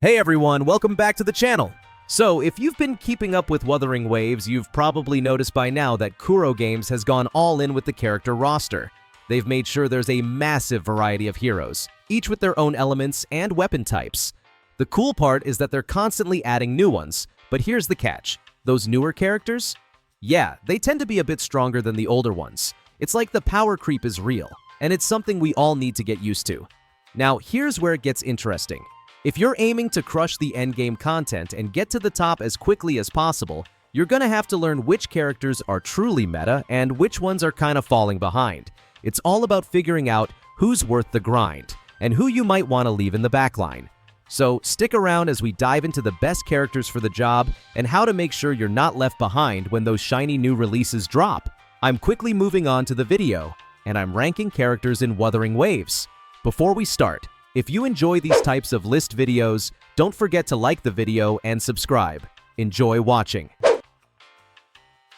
Hey everyone, welcome back to the channel. So, if you've been keeping up with Wuthering Waves, you've probably noticed by now that Kuro Games has gone all in with the character roster. They've made sure there's a massive variety of heroes, each with their own elements and weapon types. The cool part is that they're constantly adding new ones, but here's the catch. Those newer characters? Yeah, they tend to be a bit stronger than the older ones. It's like the power creep is real, and it's something we all need to get used to. Now, here's where it gets interesting. If you're aiming to crush the endgame content and get to the top as quickly as possible, you're gonna have to learn which characters are truly meta and which ones are kind of falling behind. It's all about figuring out who's worth the grind and who you might want to leave in the backline. So stick around as we dive into the best characters for the job and how to make sure you're not left behind when those shiny new releases drop. I'm quickly moving on to the video, and I'm ranking characters in Wuthering Waves. Before we start, if you enjoy these types of list videos, don't forget to like the video and subscribe. Enjoy watching.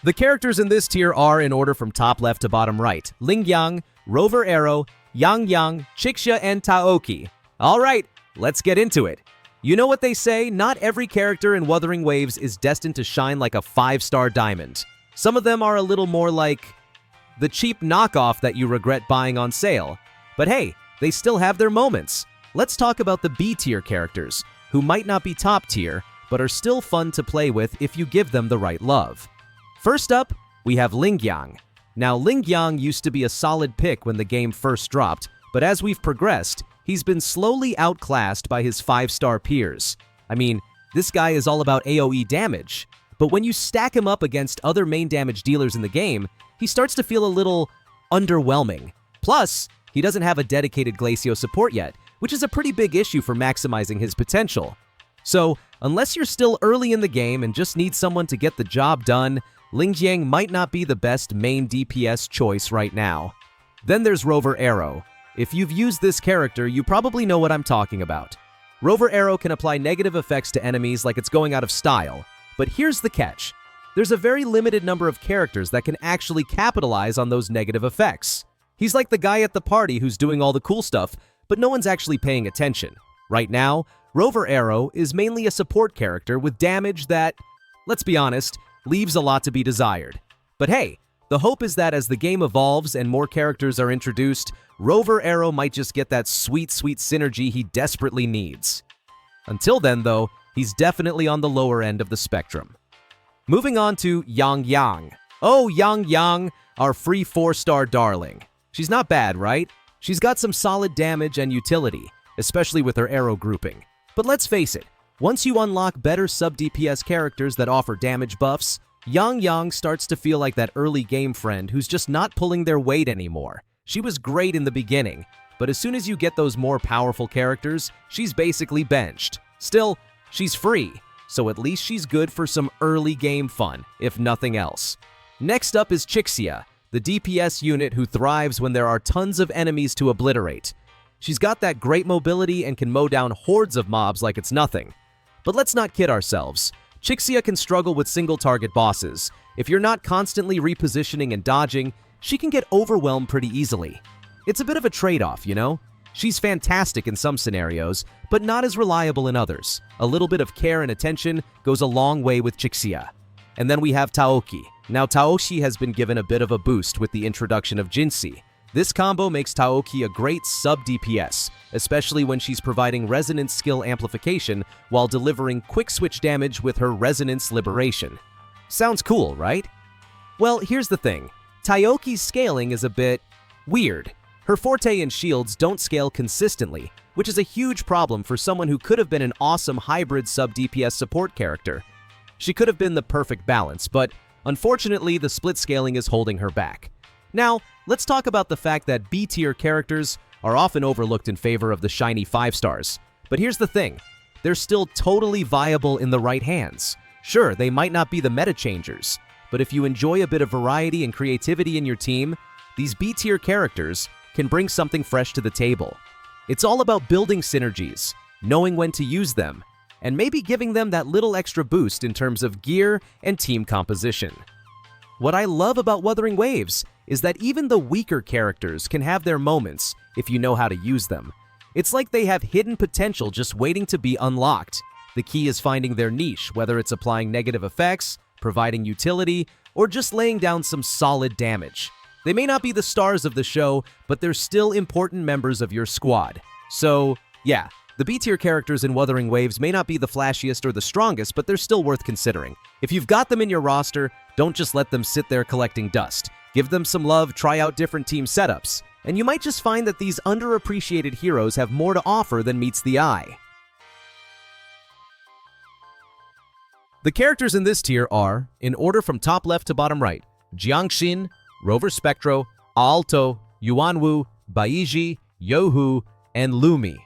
The characters in this tier are in order from top left to bottom right: Lingyang, Rover Arrow, Yang Yang, Chixia, and Taoki. Alright, let's get into it. You know what they say, not every character in Wuthering Waves is destined to shine like a 5-star diamond. Some of them are a little more like the cheap knockoff that you regret buying on sale. But hey, they still have their moments. Let's talk about the B-tier characters, who might not be top tier, but are still fun to play with if you give them the right love. First up, we have Lingyang. Now, Lingyang used to be a solid pick when the game first dropped, but as we've progressed, he's been slowly outclassed by his 5-star peers. I mean, this guy is all about AoE damage, but when you stack him up against other main damage dealers in the game, he starts to feel a little underwhelming. Plus, he doesn't have a dedicated Glacio support yet, which is a pretty big issue for maximizing his potential. So, unless you're still early in the game and just need someone to get the job done, Lingyang might not be the best main DPS choice right now. Then there's Rover Arrow. If you've used this character, you probably know what I'm talking about. Rover Arrow can apply negative effects to enemies like it's going out of style. But here's the catch. There's a very limited number of characters that can actually capitalize on those negative effects. He's like the guy at the party who's doing all the cool stuff, but no one's actually paying attention. Right now, Rover Arrow is mainly a support character with damage that, let's be honest, leaves a lot to be desired. But hey, the hope is that as the game evolves and more characters are introduced, Rover Arrow might just get that sweet, sweet synergy he desperately needs. Until then, though, he's definitely on the lower end of the spectrum. Moving on to Yang Yang. Oh, Yang Yang, our free 4-star darling. She's not bad, right? She's got some solid damage and utility, especially with her arrow grouping. But let's face it, once you unlock better sub-DPS characters that offer damage buffs, Yang Yang starts to feel like that early game friend who's just not pulling their weight anymore. She was great in the beginning, but as soon as you get those more powerful characters, she's basically benched. Still, she's free, so at least she's good for some early game fun, if nothing else. Next up is Chixia, the DPS unit who thrives when there are tons of enemies to obliterate. She's got that great mobility and can mow down hordes of mobs like it's nothing. But let's not kid ourselves. Chixia can struggle with single-target bosses. If you're not constantly repositioning and dodging, she can get overwhelmed pretty easily. It's a bit of a trade-off, you know? She's fantastic in some scenarios, but not as reliable in others. A little bit of care and attention goes a long way with Chixia. And then we have Taoki. Now, Taoshi has been given a bit of a boost with the introduction of Jinsi. This combo makes Taoki a great sub-DPS, especially when she's providing resonance skill amplification while delivering quick switch damage with her resonance liberation. Sounds cool, right? Well, here's the thing. Taoki's scaling is a bit weird. Her forte and shields don't scale consistently, which is a huge problem for someone who could have been an awesome hybrid sub-DPS support character. She could have been the perfect balance, but unfortunately, the split scaling is holding her back. Now, let's talk about the fact that B-tier characters are often overlooked in favor of the shiny 5-stars. But here's the thing, they're still totally viable in the right hands. Sure, they might not be the meta changers, but if you enjoy a bit of variety and creativity in your team, these B-tier characters can bring something fresh to the table. It's all about building synergies, knowing when to use them, and maybe giving them that little extra boost in terms of gear and team composition. What I love about Wuthering Waves is that even the weaker characters can have their moments if you know how to use them. It's like they have hidden potential just waiting to be unlocked. The key is finding their niche, whether it's applying negative effects, providing utility, or just laying down some solid damage. They may not be the stars of the show, but they're still important members of your squad. So, yeah, the B-tier characters in Wuthering Waves may not be the flashiest or the strongest, but they're still worth considering. If you've got them in your roster, don't just let them sit there collecting dust. Give them some love, try out different team setups, and you might just find that these underappreciated heroes have more to offer than meets the eye. The characters in this tier are, in order from top left to bottom right, Jiangxin, Rover Spectro, Aalto, Yuanwu, Baiji, Youhu, and Lumi.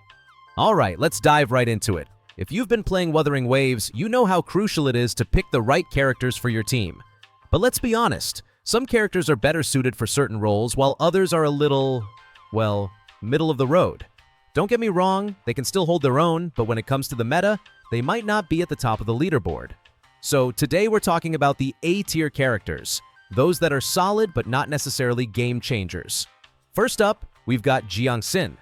Alright, let's dive right into it. If you've been playing Wuthering Waves, you know how crucial it is to pick the right characters for your team. But let's be honest, some characters are better suited for certain roles, while others are a little, well, middle of the road. Don't get me wrong, they can still hold their own, but when it comes to the meta, they might not be at the top of the leaderboard. So today we're talking about the A-tier characters, those that are solid but not necessarily game changers. First up, we've got Jiangxin.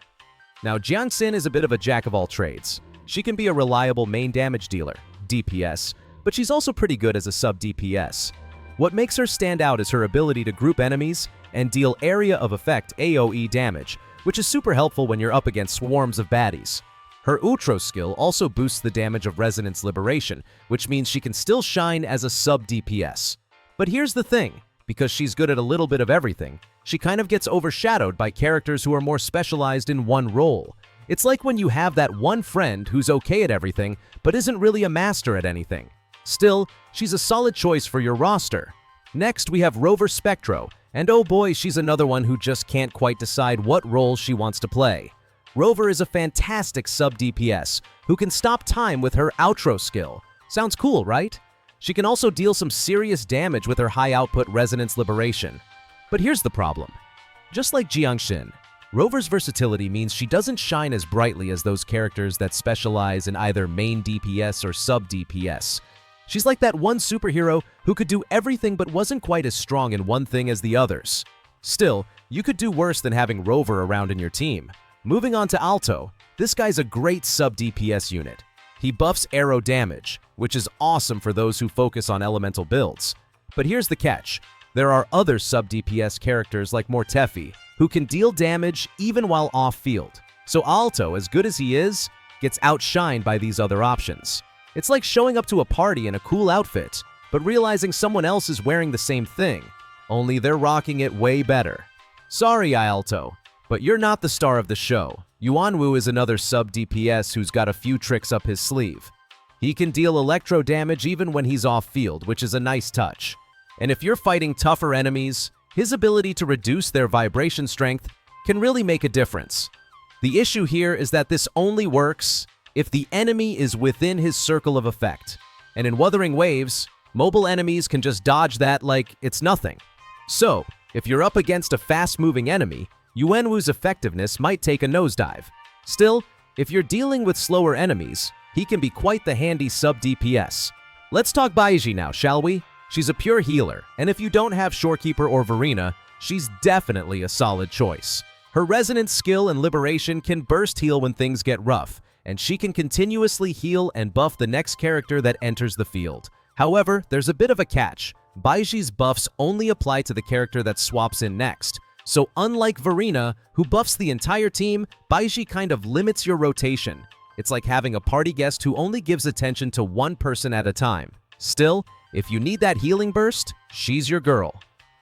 Now, Jiangxin is a bit of a jack of all trades. She can be a reliable main damage dealer, DPS, but she's also pretty good as a sub-DPS. What makes her stand out is her ability to group enemies and deal area of effect AoE damage, which is super helpful when you're up against swarms of baddies. Her Outro skill also boosts the damage of Resonance Liberation, which means she can still shine as a sub-DPS. But here's the thing, because she's good at a little bit of everything, she kind of gets overshadowed by characters who are more specialized in one role. It's like when you have that one friend who's okay at everything, but isn't really a master at anything. Still, she's a solid choice for your roster. Next, we have Rover Spectro, and oh boy, she's another one who just can't quite decide what role she wants to play. Rover is a fantastic sub-DPS who can stop time with her Outro skill. Sounds cool, right? She can also deal some serious damage with her high-output Resonance Liberation. But here's the problem. Just like Jiangxin, Rover's versatility means she doesn't shine as brightly as those characters that specialize in either main DPS or sub-DPS. She's like that one superhero who could do everything but wasn't quite as strong in one thing as the others. Still, you could do worse than having Rover around in your team. Moving on to Aalto, this guy's a great sub-DPS unit. He buffs arrow damage, which is awesome for those who focus on elemental builds. But here's the catch. There are other sub-DPS characters like Mortefi, who can deal damage even while off-field. So Aalto, as good as he is, gets outshined by these other options. It's like showing up to a party in a cool outfit, but realizing someone else is wearing the same thing, only they're rocking it way better. Sorry, Aalto, but you're not the star of the show. Yuanwu is another sub-DPS who's got a few tricks up his sleeve. He can deal electro damage even when he's off-field, which is a nice touch. And if you're fighting tougher enemies, his ability to reduce their vibration strength can really make a difference. The issue here is that this only works if the enemy is within his circle of effect. And in Wuthering Waves, mobile enemies can just dodge that like it's nothing. So, if you're up against a fast-moving enemy, Yuanwu's effectiveness might take a nosedive. Still, if you're dealing with slower enemies, he can be quite the handy sub-DPS. Let's talk Baiji now, shall we? She's a pure healer, and if you don't have Shorekeeper or Verena, she's definitely a solid choice. Her Resonance skill and Liberation can burst heal when things get rough, and she can continuously heal and buff the next character that enters the field. However, there's a bit of a catch. Baiji's buffs only apply to the character that swaps in next. So unlike Verena, who buffs the entire team, Baiji kind of limits your rotation. It's like having a party guest who only gives attention to one person at a time. Still, if you need that healing burst, she's your girl.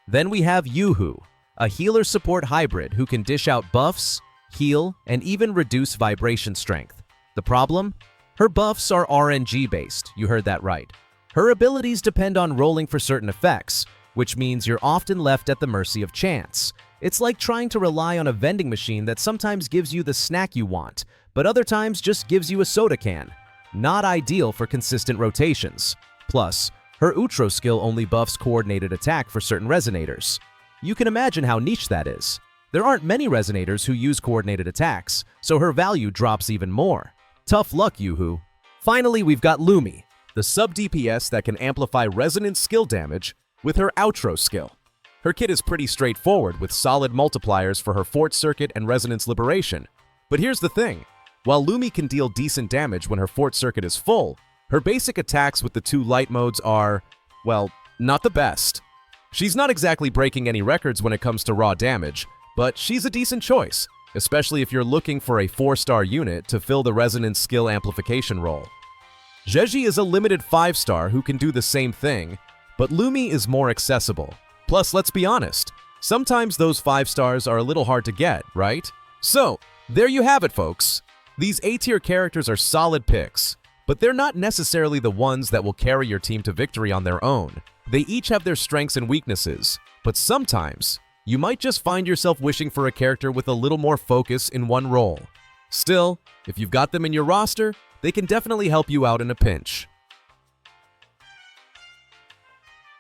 Then we have Youhu, a healer support hybrid who can dish out buffs, heal, and even reduce vibration strength. The problem? Her buffs are RNG based, you heard that right. Her abilities depend on rolling for certain effects, which means you're often left at the mercy of chance. It's like trying to rely on a vending machine that sometimes gives you the snack you want, but other times just gives you a soda can. Not ideal for consistent rotations. Plus, her Outro skill only buffs coordinated attack for certain resonators. You can imagine how niche that is. There aren't many resonators who use coordinated attacks, so her value drops even more. Tough luck, Youhu. Finally, we've got Lumi, the sub-DPS that can amplify resonance skill damage with her Outro skill. Her kit is pretty straightforward with solid multipliers for her Fort Circuit and Resonance Liberation. But here's the thing. While Lumi can deal decent damage when her fort circuit is full, her basic attacks with the 2 light modes are, well, not the best. She's not exactly breaking any records when it comes to raw damage, but she's a decent choice, especially if you're looking for a 4-star unit to fill the resonance skill amplification role. Jeji is a limited 5-star who can do the same thing, but Lumi is more accessible. Plus, let's be honest, sometimes those 5 stars are a little hard to get, right? So, there you have it, folks. These A-tier characters are solid picks, but they're not necessarily the ones that will carry your team to victory on their own. They each have their strengths and weaknesses, but sometimes you might just find yourself wishing for a character with a little more focus in one role. Still, if you've got them in your roster, they can definitely help you out in a pinch.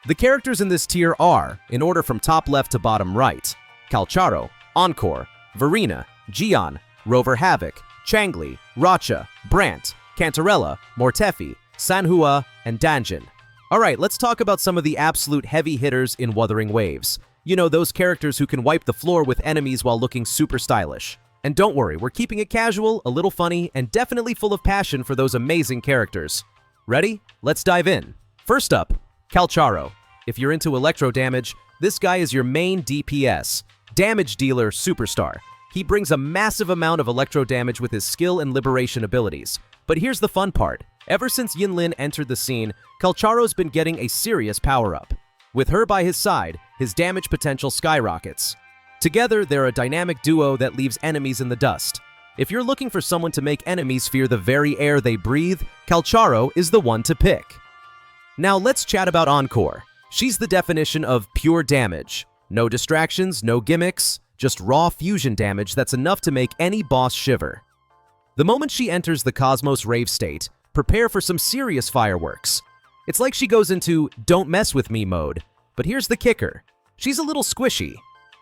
The characters in this tier are, in order from top left to bottom right, Calcharo, Encore, Verena, Gion, Rover Havoc, Changli, Racha, Brant, Cantarella, Mortefi, Sanhua, and Danjin. Alright, let's talk about some of the absolute heavy hitters in Wuthering Waves. You know, those characters who can wipe the floor with enemies while looking super stylish. And don't worry, we're keeping it casual, a little funny, and definitely full of passion for those amazing characters. Ready? Let's dive in. First up, Calcharo. If you're into electro damage, this guy is your main DPS, damage dealer superstar. He brings a massive amount of electro damage with his skill and liberation abilities. But here's the fun part. Ever since Yinlin entered the scene, Calcharo's been getting a serious power-up. With her by his side, his damage potential skyrockets. Together, they're a dynamic duo that leaves enemies in the dust. If you're looking for someone to make enemies fear the very air they breathe, Calcharo is the one to pick. Now let's chat about Encore. She's the definition of pure damage. No distractions, no gimmicks, just raw fusion damage that's enough to make any boss shiver. The moment she enters the Cosmos Rave state, prepare for some serious fireworks. It's like she goes into "don't mess with me" mode. But here's the kicker. She's a little squishy.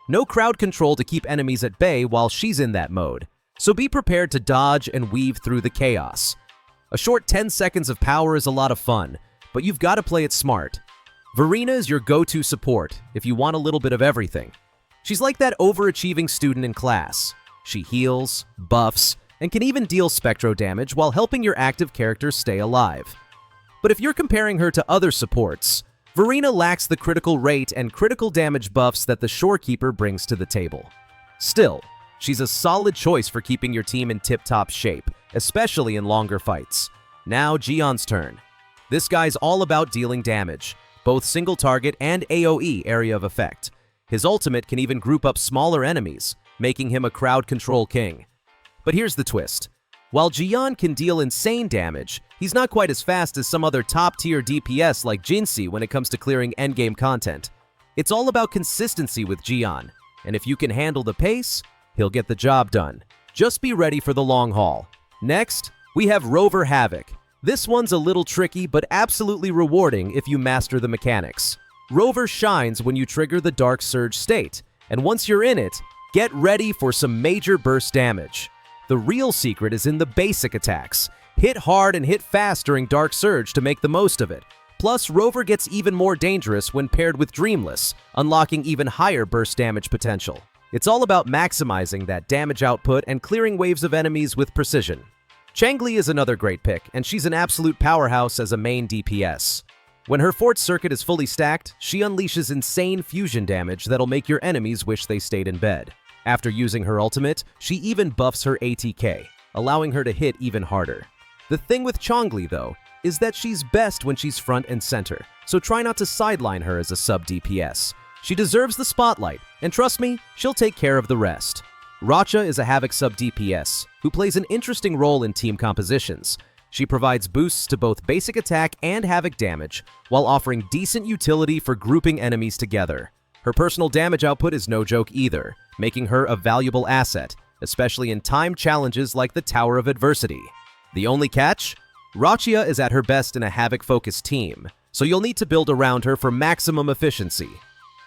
No crowd control to keep enemies at bay while she's in that mode. So be prepared to dodge and weave through the chaos. A short 10 seconds of power is a lot of fun, but you've got to play it smart. Verena is your go-to support if you want a little bit of everything. She's like that overachieving student in class. She heals, buffs, and can even deal spectro damage while helping your active character stay alive. But if you're comparing her to other supports, Verena lacks the critical rate and critical damage buffs that the Shorekeeper brings to the table. Still, she's a solid choice for keeping your team in tip-top shape, especially in longer fights. Now Gion's turn. This guy's all about dealing damage, both single target and AoE area of effect. His ultimate can even group up smaller enemies, making him a crowd control king. But here's the twist. While Gion can deal insane damage, he's not quite as fast as some other top-tier DPS like Jinsi when it comes to clearing endgame content. It's all about consistency with Gion, and if you can handle the pace, he'll get the job done. Just be ready for the long haul. Next, we have Rover Havoc. This one's a little tricky, but absolutely rewarding if you master the mechanics. Rover shines when you trigger the Dark Surge state, and once you're in it, get ready for some major burst damage. The real secret is in the basic attacks. Hit hard and hit fast during Dark Surge to make the most of it. Plus, Rover gets even more dangerous when paired with Dreamless, unlocking even higher burst damage potential. It's all about maximizing that damage output and clearing waves of enemies with precision. Changli is another great pick, and she's an absolute powerhouse as a main DPS. When her fort circuit is fully stacked, she unleashes insane fusion damage that'll make your enemies wish they stayed in bed. After using her ultimate, she even buffs her ATK, allowing her to hit even harder. The thing with Changli, though, is that she's best when she's front and center, so try not to sideline her as a sub-DPS. She deserves the spotlight, and trust me, she'll take care of the rest. Racha is a Havoc sub-DPS, who plays an interesting role in team compositions. She provides boosts to both basic attack and Havoc damage, while offering decent utility for grouping enemies together. Her personal damage output is no joke either, making her a valuable asset, especially in timed challenges like the Tower of Adversity. The only catch? Rachia is at her best in a Havoc-focused team, so you'll need to build around her for maximum efficiency.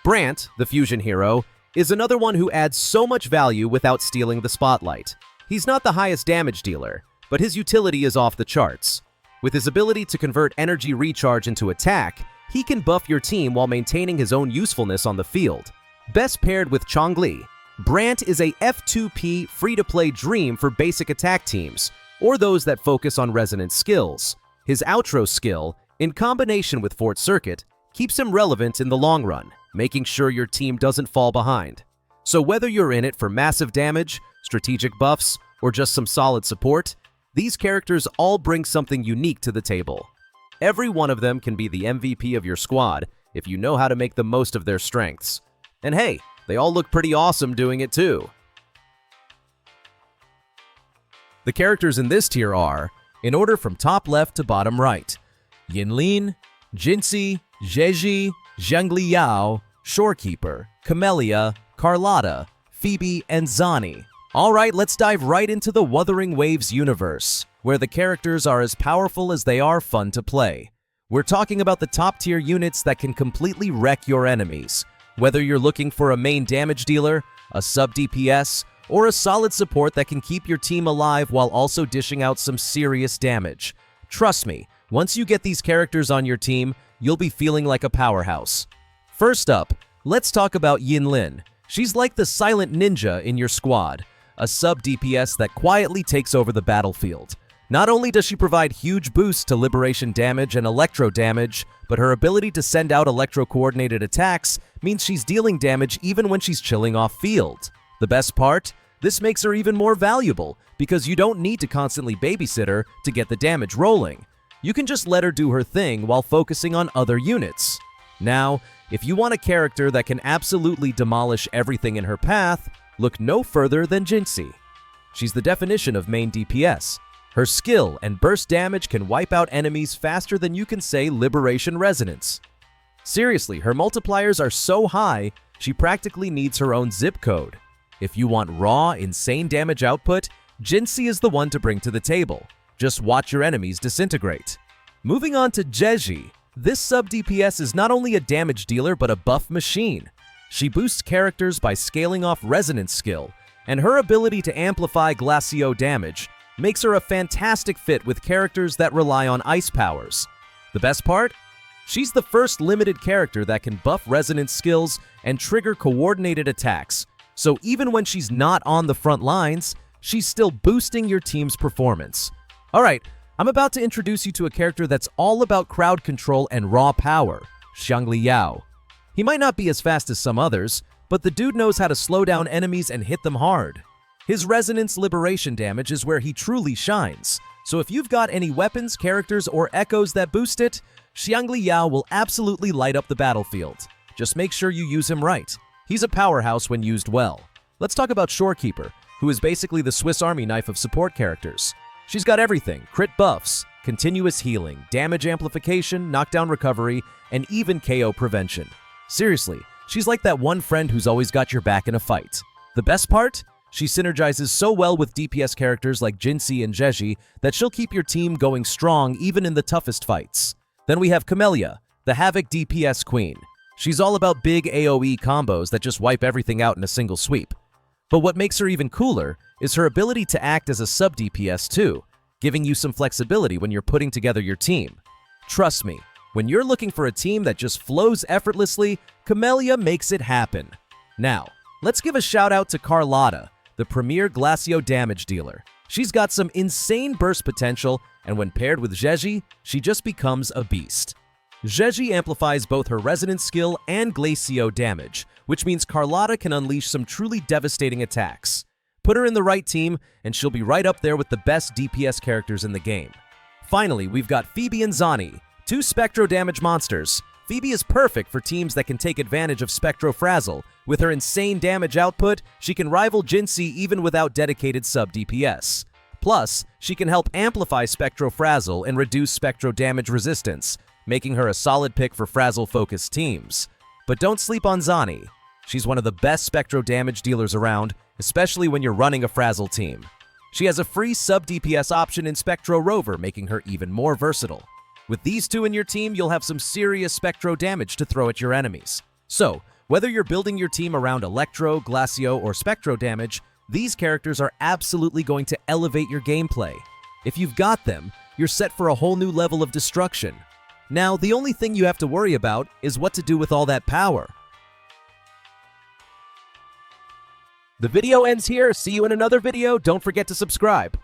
Brant, the fusion hero, is another one who adds so much value without stealing the spotlight. He's not the highest damage dealer, but his utility is off the charts. With his ability to convert energy recharge into attack, he can buff your team while maintaining his own usefulness on the field. Best paired with Changli, Brant is a F2P free-to-play dream for basic attack teams, or those that focus on resonance skills. His outro skill, in combination with Fort Circuit, keeps him relevant in the long run, making sure your team doesn't fall behind. So whether you're in it for massive damage, strategic buffs, or just some solid support, these characters all bring something unique to the table. Every one of them can be the MVP of your squad if you know how to make the most of their strengths. And hey, they all look pretty awesome doing it too. The characters in this tier are, in order from top left to bottom right, Yinlin, Jinxie, Zheji, Zhengli Yao, Shorekeeper, Camellia, Carlotta, Phoebe, and Zani. Alright, let's dive right into the Wuthering Waves universe, where the characters are as powerful as they are fun to play. We're talking about the top tier units that can completely wreck your enemies. Whether you're looking for a main damage dealer, a sub DPS, or a solid support that can keep your team alive while also dishing out some serious damage. Trust me, once you get these characters on your team, you'll be feeling like a powerhouse. First up, let's talk about Yinlin. She's like the silent ninja in your squad, a sub DPS that quietly takes over the battlefield. Not only does she provide huge boosts to liberation damage and electro damage, but her ability to send out electro-coordinated attacks means she's dealing damage even when she's chilling off field. The best part? This makes her even more valuable, because you don't need to constantly babysit her to get the damage rolling. You can just let her do her thing while focusing on other units. Now, if you want a character that can absolutely demolish everything in her path, look no further than Jinxie. She's the definition of main DPS. Her skill and burst damage can wipe out enemies faster than you can say Liberation Resonance. Seriously, her multipliers are so high, she practically needs her own zip code. If you want raw, insane damage output, Jinxie is the one to bring to the table. Just watch your enemies disintegrate. Moving on to Zheji, this sub DPS is not only a damage dealer but a buff machine. She boosts characters by scaling off resonance skill, and her ability to amplify Glacio damage makes her a fantastic fit with characters that rely on ice powers. The best part? She's the first limited character that can buff resonance skills and trigger coordinated attacks, so even when she's not on the front lines, she's still boosting your team's performance. Alright, I'm about to introduce you to a character that's all about crowd control and raw power, Zhengli Yao. He might not be as fast as some others, but the dude knows how to slow down enemies and hit them hard. His resonance liberation damage is where he truly shines, so if you've got any weapons, characters, or echoes that boost it, Zhengli Yao will absolutely light up the battlefield. Just make sure you use him right. He's a powerhouse when used well. Let's talk about Shorekeeper, who is basically the Swiss Army knife of support characters. She's got everything: crit buffs, continuous healing, damage amplification, knockdown recovery, and even KO prevention. Seriously, she's like that one friend who's always got your back in a fight. The best part? She synergizes so well with DPS characters like Jinxie and Zheji that she'll keep your team going strong even in the toughest fights. Then we have Camellia, the Havoc DPS queen. She's all about big AoE combos that just wipe everything out in a single sweep. But what makes her even cooler is her ability to act as a sub DPS too, giving you some flexibility when you're putting together your team. Trust me, when you're looking for a team that just flows effortlessly, Camellia makes it happen. Now, let's give a shout out to Carlotta, the premier Glacio damage dealer. She's got some insane burst potential, and when paired with Zheji, she just becomes a beast. Zheji amplifies both her resonance skill and Glacio damage, which means Carlotta can unleash some truly devastating attacks. Put her in the right team, and she'll be right up there with the best DPS characters in the game. Finally, we've got Phoebe and Zani, two Spectro damage monsters. Phoebe is perfect for teams that can take advantage of Spectro Frazzle. With her insane damage output, she can rival Jinxie even without dedicated sub DPS. Plus, she can help amplify Spectro Frazzle and reduce Spectro damage resistance, making her a solid pick for Frazzle-focused teams. But don't sleep on Zani. She's one of the best Spectro damage dealers around, especially when you're running a Frazzle team. She has a free sub DPS option in Spectro Rover, making her even more versatile. With these two in your team, you'll have some serious Spectro damage to throw at your enemies. So, whether you're building your team around Electro, Glacio, or Spectro damage, these characters are absolutely going to elevate your gameplay. If you've got them, you're set for a whole new level of destruction. Now, the only thing you have to worry about is what to do with all that power. The video ends here. See you in another video. Don't forget to subscribe.